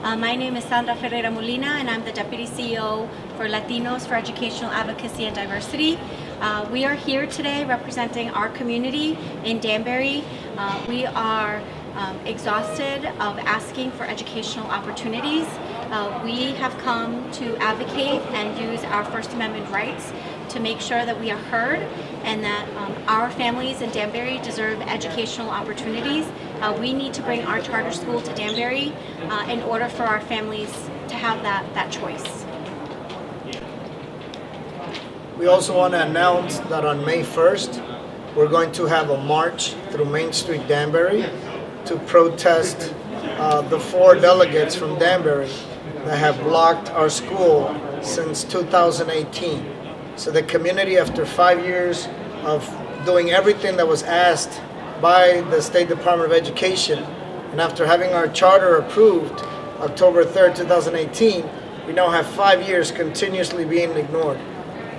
My name is Sandra Ferreira Molina, and I'm the Deputy CEO for Latinos for Educational Advocacy and Diversity. We are here today representing our community in Danbury. We are exhausted of asking for educational opportunities. We have come to advocate and use our First Amendment rights to make sure that we are heard and that our families in Danbury deserve educational opportunities. We need to bring our charter school to Danbury in order for our families to have that choice. We also want to announce that on May 1st, we're going to have a march through Main Street, Danbury, to protest the 4 delegates from Danbury that have blocked our school since 2018. So the community, after 5 years of doing everything that was asked by the State Department of Education, and after having our charter approved October 3rd, 2018, we now have 5 years continuously being ignored.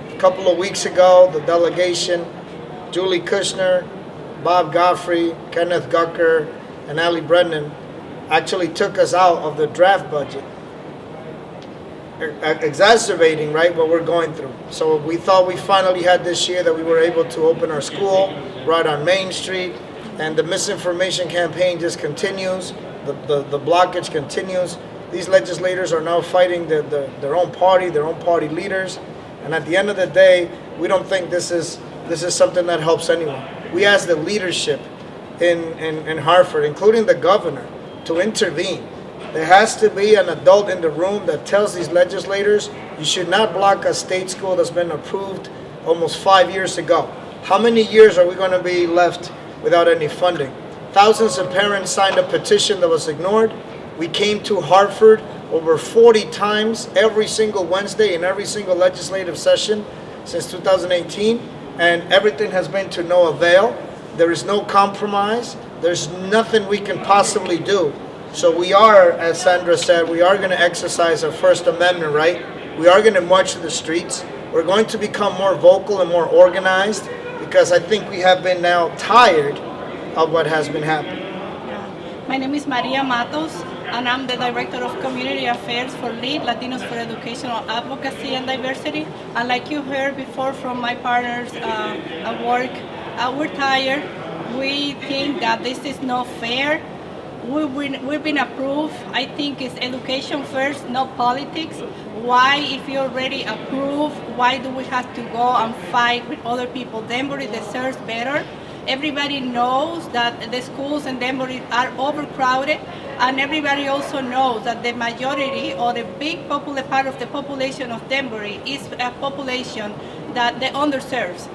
A couple of weeks ago, the delegation, Julie Kushner, Godfrey, Keneth Gucker, and Allie-Brennan actually took us out of the draft budget, exacerbating, right, what we're going through. So we thought we finally had this year that we were able to open our school right on Main Street, and the misinformation campaign just continues, the blockage continues. These legislators are now fighting their own party leaders, and at the end of the day, we don't think this is something that helps anyone. We ask the leadership in Hartford, including the governor, to intervene. There has to be an adult in the room that tells these legislators, you should not block a state school that's been approved almost 5 years ago. How many years are we going to be left without any funding? Thousands of parents signed a petition that was ignored. We came to Hartford over 40 times every single Wednesday in every single legislative session since 2018, and everything has been to no avail. There is no compromise. There's nothing we can possibly do. So we are, as Sandra said, we are going to exercise our First Amendment right. We are going to march to the streets. We're going to become more vocal and more organized, because I think we have been now tired of what has been happening. My name is Maria Matos, and I'm the Director of Community Affairs for LEAD, Latinos for Educational Advocacy and Diversity. And like you heard before from my partners at work, we're tired. We think that this is not fair. We've been approved. I think it's education first, not politics. Why, if you're already approved, why do we have to go and fight with other people? Danbury deserves better. Everybody knows that the schools in Danbury are overcrowded, and everybody also knows that the majority or the big part of the population of Danbury is a population that the underserved.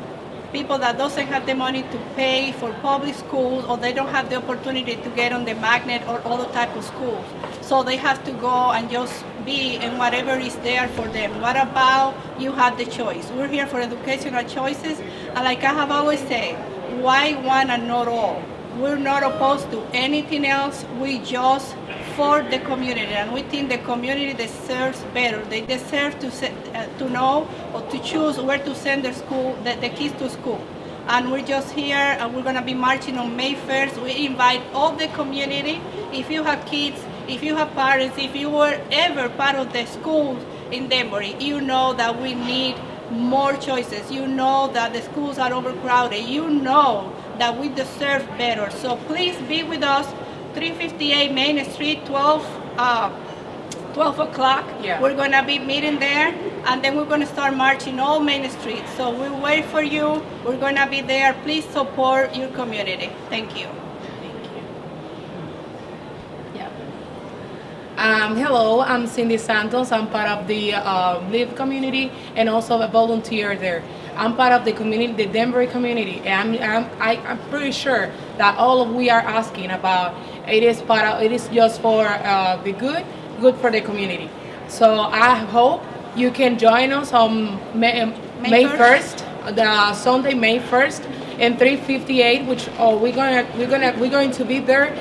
People that doesn't have the money to pay for public schools, or they don't have the opportunity to get on the magnet or other type of schools. So they have to go and just be in whatever is there for them. What about you have the choice? We're here for educational choices, and like I have always said, why one and not all? We're not opposed to anything else. We just for the community, and we think the community deserves better. They deserve to know or to choose where to send their school, the kids to school. And we're just here, and we're going to be marching on May 1st. We invite all the community. If you have kids, if you have parents, if you were ever part of the schools in Danbury, you know that we need more choices. You know that the schools are overcrowded. You know that we deserve better. So please be with us, 358 Main Street, 12 o'clock. Yeah. We're going to be meeting there, and then we're going to start marching all Main Street. So we wait for you. We're going to be there. Please support your community. Thank you. Hello, I'm Cindy Santos. I'm part of the LIVE community and also a volunteer there. I'm part of the community, the Danbury community, and I'm pretty sure that all we are asking about it is just for the good for the community. So I hope you can join us on May 1st, the Sunday, May 1st, in 358, which we're going to be there.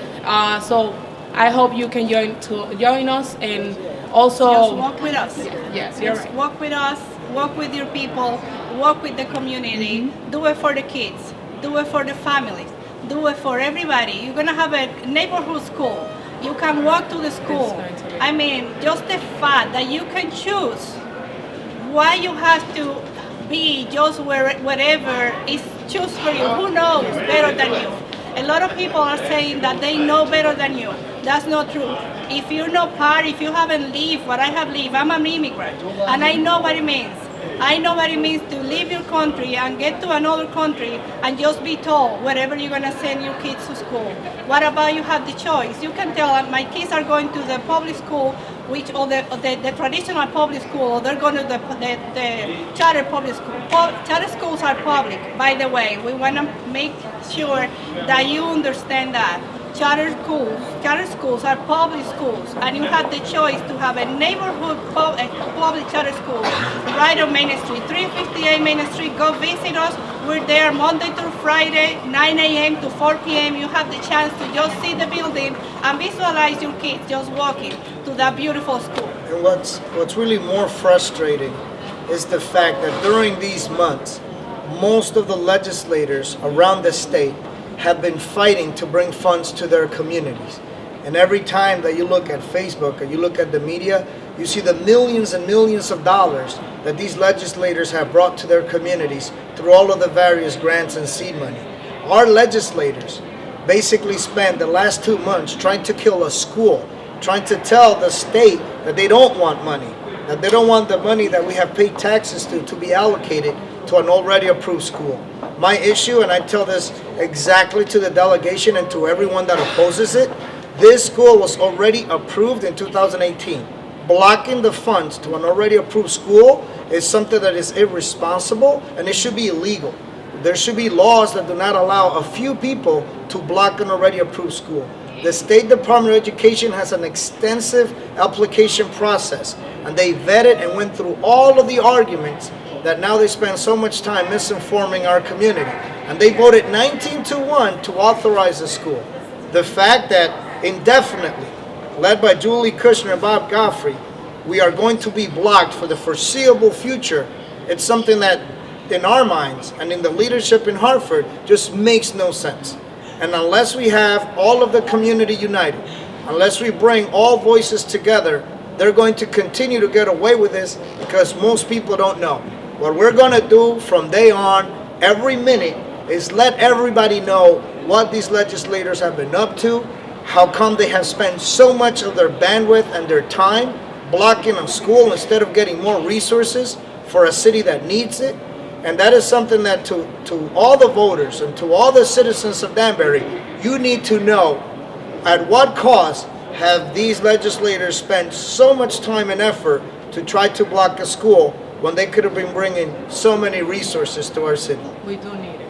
So I hope you can join us, and also just walk with us. Yes, you're right. Walk with us. Walk with your people. Walk with the community. Mm-hmm. Do it for the kids. Do it for the families. Do it for everybody. You're gonna have a neighborhood school. You can walk to the school. I mean, just the fact that you can choose why you have to be just wherever is choose for you. Who knows better than you? A lot of people are saying that they know better than you. That's not true. If you're not part, if you haven't lived what I have lived, I'm an immigrant, and I know what it means. I know what it means to leave your country and get to another country and just be told wherever you're going to send your kids to school. What about you have the choice? You can tell my kids are going to the public school, or the traditional public school, or they're going to the charter public school. Charter schools are public, by the way. We want to make sure that you understand that. Charter schools are public schools, and you have the choice to have a neighborhood public charter school right on Main Street, 358 Main Street. Go visit us. We're there Monday through Friday, 9 a.m. to 4 p.m. You have the chance to just see the building and visualize your kids just walking to that beautiful school. And what's really more frustrating is the fact that during these months, most of the legislators around the state have been fighting to bring funds to their communities. And every time that you look at Facebook or you look at the media, you see the millions and millions of dollars that these legislators have brought to their communities through all of the various grants and seed money. Our legislators basically spent the last 2 months trying to kill a school, trying to tell the state that they don't want money, that they don't want the money that we have paid taxes to be allocated to an already approved school. My issue, and I tell this exactly to the delegation and to everyone that opposes it, this school was already approved in 2018. Blocking the funds to an already approved school is something that is irresponsible, and it should be illegal. There should be laws that do not allow a few people to block an already approved school. The State Department of Education has an extensive application process, and they vetted and went through all of the arguments that now they spend so much time misinforming our community. And they voted 19-1 to authorize the school. The fact that indefinitely, led by Julie Kushner and Bob Godfrey, we are going to be blocked for the foreseeable future, it's something that in our minds and in the leadership in Hartford just makes no sense. And unless we have all of the community united, unless we bring all voices together, they're going to continue to get away with this because most people don't know. What we're going to do from day on, every minute, is let everybody know what these legislators have been up to, how come they have spent so much of their bandwidth and their time blocking a school instead of getting more resources for a city that needs it. And that is something that to all the voters and to all the citizens of Danbury, you need to know at what cost have these legislators spent so much time and effort to try to block a school when they could have been bringing so many resources to our city. We do need it.